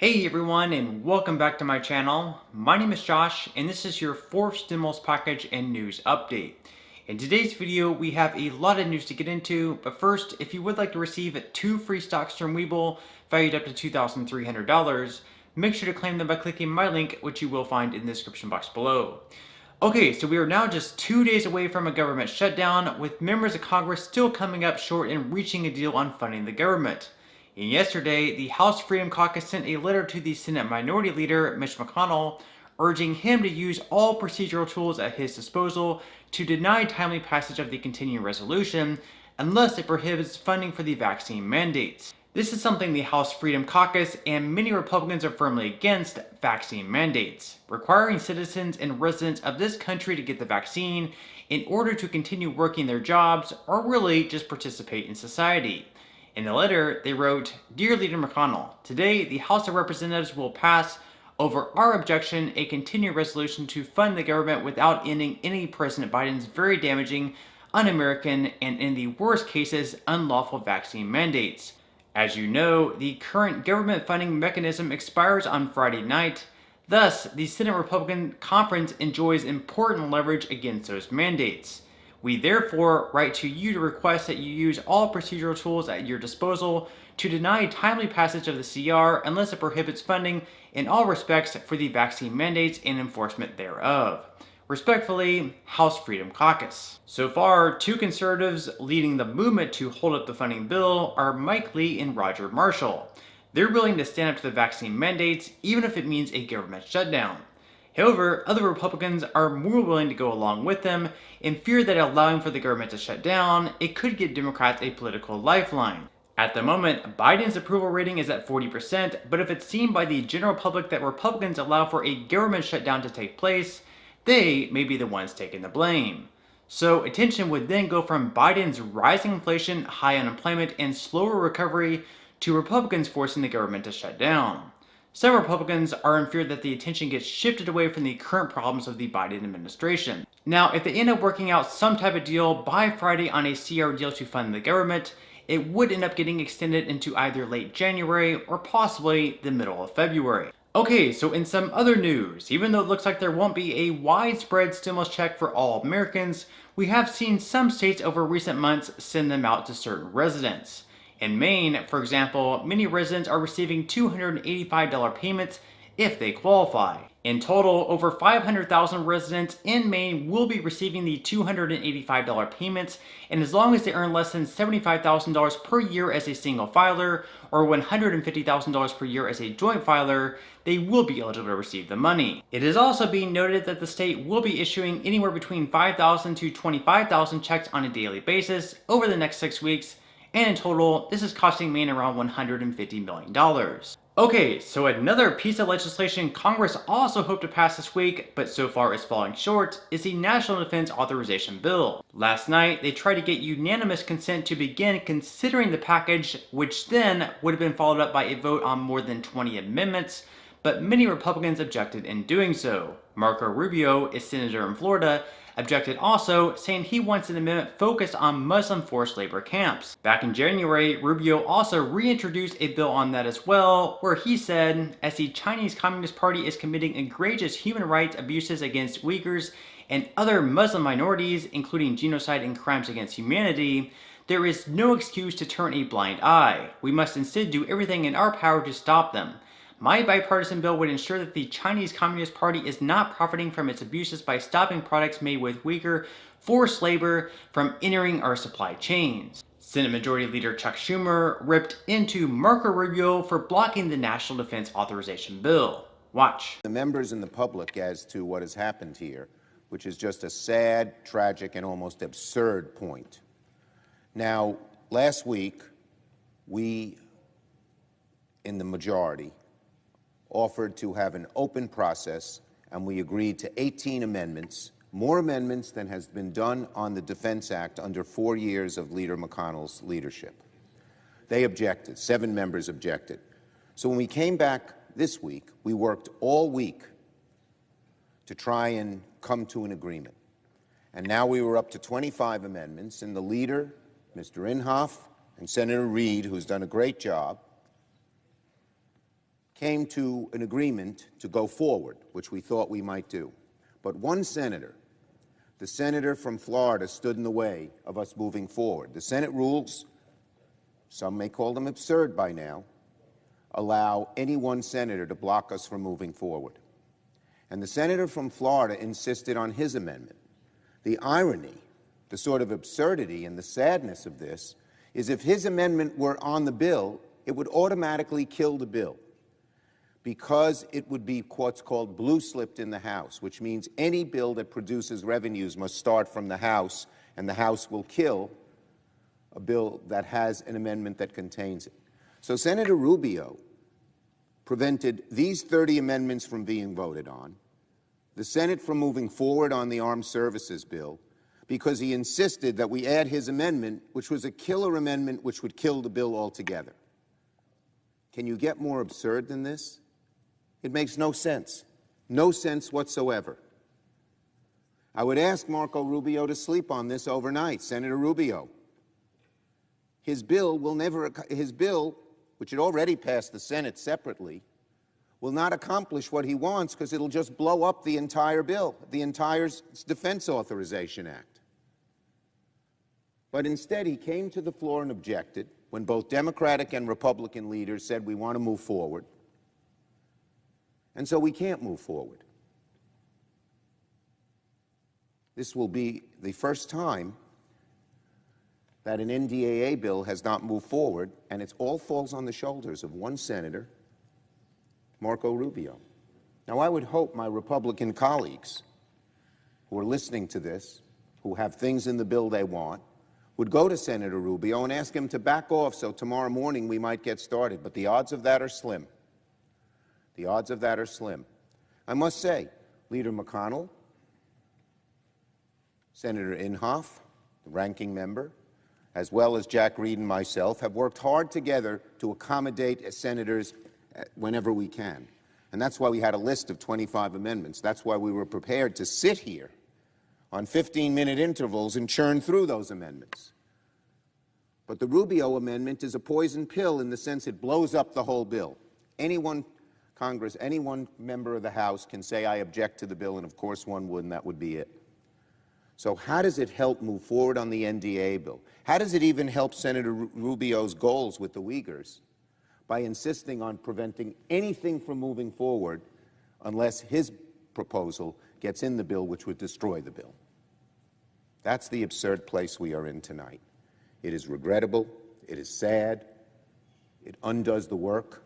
Hey everyone, and welcome back to my channel. My name is Josh, and this is your fourth stimulus package and news update. In today's video, we have a lot of news to get into, but first, if you would like to receive 2 free stocks from Webull valued up to $2,300, make sure to claim them by clicking my link, which you will find in the description box below. Okay, so we are now just 2 days away from a government shutdown, with members of Congress still coming up short in reaching a deal on funding the government. And yesterday, the House Freedom Caucus sent a letter to the Senate Minority Leader, Mitch McConnell, urging him to use all procedural tools at his disposal to deny timely passage of the continuing resolution unless it prohibits funding for the vaccine mandates. This is something the House Freedom Caucus and many Republicans are firmly against: vaccine mandates, requiring citizens and residents of this country to get the vaccine in order to continue working their jobs or really just participate in society. In the letter, they wrote, "Dear Leader McConnell, today the House of Representatives will pass, over our objection, a continuing resolution to fund the government without ending any President Biden's very damaging, un-American, and in the worst cases, unlawful vaccine mandates. As you know, the current government funding mechanism expires on Friday night. Thus, the Senate Republican Conference enjoys important leverage against those mandates. We therefore write to you to request that you use all procedural tools at your disposal to deny timely passage of the CR unless it prohibits funding in all respects for the vaccine mandates and enforcement thereof. Respectfully, House Freedom Caucus." So far, 2 conservatives leading the movement to hold up the funding bill are Mike Lee and Roger Marshall. They're willing to stand up to the vaccine mandates even if it means a government shutdown. However, other Republicans are more willing to go along with them in fear that allowing for the government to shut down, it could give Democrats a political lifeline. At the moment, Biden's approval rating is at 40%, but if it's seen by the general public that Republicans allow for a government shutdown to take place, they may be the ones taking the blame. So attention would then go from Biden's rising inflation, high unemployment, and slower recovery to Republicans forcing the government to shut down. Some Republicans are in fear that the attention gets shifted away from the current problems of the Biden administration. Now, if they end up working out some type of deal by Friday on a CR deal to fund the government, it would end up getting extended into either late January or possibly the middle of February. Okay, so in some other news, even though it looks like there won't be a widespread stimulus check for all Americans, we have seen some states over recent months send them out to certain residents. In Maine, for example, many residents are receiving $285 payments if they qualify. In total, over 500,000 residents in Maine will be receiving the $285 payments, and as long as they earn less than $75,000 per year as a single filer or $150,000 per year as a joint filer, they will be eligible to receive the money. It is also being noted that the state will be issuing anywhere between 5,000 to 25,000 checks on a daily basis over the next 6 weeks, and in total, this is costing Maine around $150 million. Okay, so another piece of legislation Congress also hoped to pass this week, but so far is falling short, is the National Defense Authorization Bill. Last night, they tried to get unanimous consent to begin considering the package, which then would have been followed up by a vote on more than 20 amendments, but many Republicans objected in doing so. Marco Rubio, a senator in Florida, objected also, saying he wants an amendment focused on Muslim forced labor camps. Back in January, Rubio also reintroduced a bill on that as well, where he said, as the Chinese Communist Party is committing egregious human rights abuses against Uyghurs and other Muslim minorities, including genocide and crimes against humanity, there is no excuse to turn a blind eye. We must instead do everything in our power to stop them. My bipartisan bill would ensure that the Chinese Communist Party is not profiting from its abuses by stopping products made with Uyghur forced labor from entering our supply chains." Senate Majority Leader Chuck Schumer ripped into Marco Rubio for blocking the National Defense Authorization Bill. Watch. The members and the public as to what has happened here, which is just a sad, tragic, and almost absurd point. Now, last week, we, in the majority, offered to have an open process, and we agreed to 18 amendments, more amendments than has been done on the Defense Act under 4 years of Leader McConnell's leadership. They objected. 7 members objected. So when we came back this week, we worked all week to try and come to an agreement. And now we were up to 25 amendments, and the leader, Mr. Inhofe, and Senator Reid, who's done a great job, came to an agreement to go forward, which we thought we might do. But one senator, the senator from Florida, stood in the way of us moving forward. The Senate rules, some may call them absurd by now, allow any one senator to block us from moving forward. And the senator from Florida insisted on his amendment. The irony, the sort of absurdity and the sadness of this is if his amendment were on the bill, it would automatically kill the bill because it would be what's called blue-slipped in the House, which means any bill that produces revenues must start from the House, and the House will kill a bill that has an amendment that contains it. So Senator Rubio prevented these 30 amendments from being voted on, the Senate from moving forward on the Armed Services bill, because he insisted that we add his amendment, which was a killer amendment which would kill the bill altogether. Can you get more absurd than this? It makes no sense. No sense whatsoever. I would ask Marco Rubio to sleep on this overnight. Senator Rubio, his bill, which had already passed the Senate separately, will not accomplish what he wants because it'll just blow up the entire bill, the entire Defense Authorization Act. But instead, he came to the floor and objected when both Democratic and Republican leaders said we want to move forward. And so we can't move forward. This will be the first time that an NDAA bill has not moved forward, and it all falls on the shoulders of one senator, Marco Rubio. Now, I would hope my Republican colleagues who are listening to this, who have things in the bill they want, would go to Senator Rubio and ask him to back off so tomorrow morning we might get started. But the odds of that are slim. The odds of that are slim. I must say, Leader McConnell, Senator Inhofe, the ranking member, as well as Jack Reed and myself, have worked hard together to accommodate senators whenever we can. And that's why we had a list of 25 amendments. That's why we were prepared to sit here on 15-minute intervals and churn through those amendments. But the Rubio amendment is a poison pill in the sense it blows up the whole bill. Any one member of the House can say, I object to the bill, and of course one would, and that would be it. So how does it help move forward on the NDA bill? How does it even help Senator Rubio's goals with the Uyghurs? By insisting on preventing anything from moving forward unless his proposal gets in the bill, which would destroy the bill. That's the absurd place we are in tonight. It is regrettable. It is sad. It undoes the work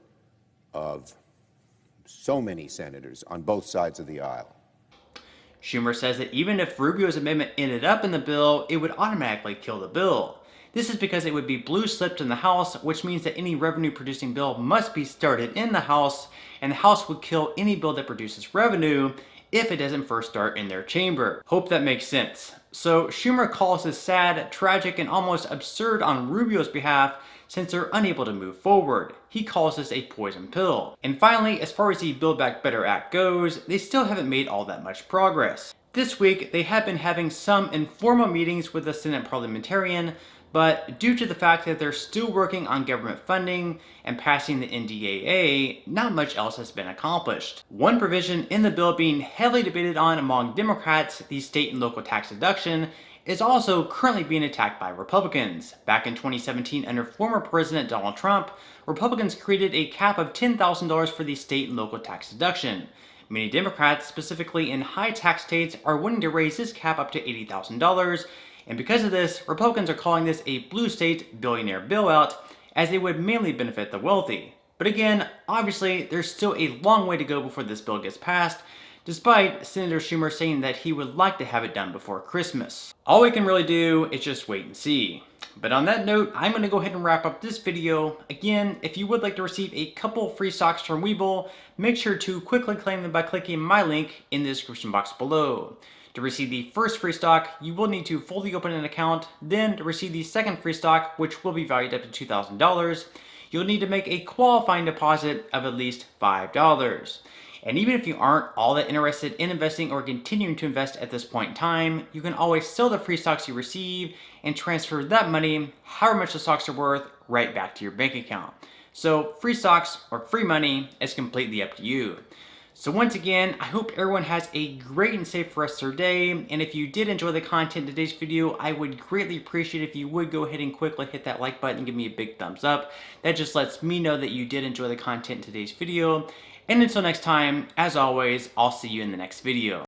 of so many senators on both sides of the aisle. Schumer says that even if Rubio's amendment ended up in the bill, it would automatically kill the bill. This is because it would be blue-slipped in the House, which means that any revenue-producing bill must be started in the House, and the House would kill any bill that produces revenue if it doesn't first start in their chamber. Hope that makes sense. So Schumer calls this sad, tragic, and almost absurd on Rubio's behalf since they're unable to move forward. He calls this a poison pill. And finally, as far as the Build Back Better Act goes, they still haven't made all that much progress. This week, they have been having some informal meetings with the Senate parliamentarian, but due to the fact that they're still working on government funding and passing the NDAA, not much else has been accomplished. One provision in the bill being heavily debated on among Democrats, the state and local tax deduction, is also currently being attacked by Republicans. Back in 2017, under former President Donald Trump, Republicans created a cap of $10,000 for the state and local tax deduction. Many Democrats, specifically in high tax states, are wanting to raise this cap up to $80,000, and because of this, Republicans are calling this a blue state billionaire bailout, as they would mainly benefit the wealthy. But again, obviously, there's still a long way to go before this bill gets passed, despite Senator Schumer saying that he would like to have it done before Christmas. All we can really do is just wait and see. But on that note, I'm going to go ahead and wrap up this video. Again, if you would like to receive a couple free stocks from Webull, make sure to quickly claim them by clicking my link in the description box below. To receive the first free stock, you will need to fully open an account. Then to receive the second free stock, which will be valued up to $2,000, you'll need to make a qualifying deposit of at least $5. And even if you aren't all that interested in investing or continuing to invest at this point in time, you can always sell the free stocks you receive and transfer that money, however much the stocks are worth, right back to your bank account. So free stocks or free money is completely up to you. So once again, I hope everyone has a great and safe rest of their day. And if you did enjoy the content in today's video, I would greatly appreciate if you would go ahead and quickly hit that like button and give me a big thumbs up. That just lets me know that you did enjoy the content in today's video. And until next time, as always, I'll see you in the next video.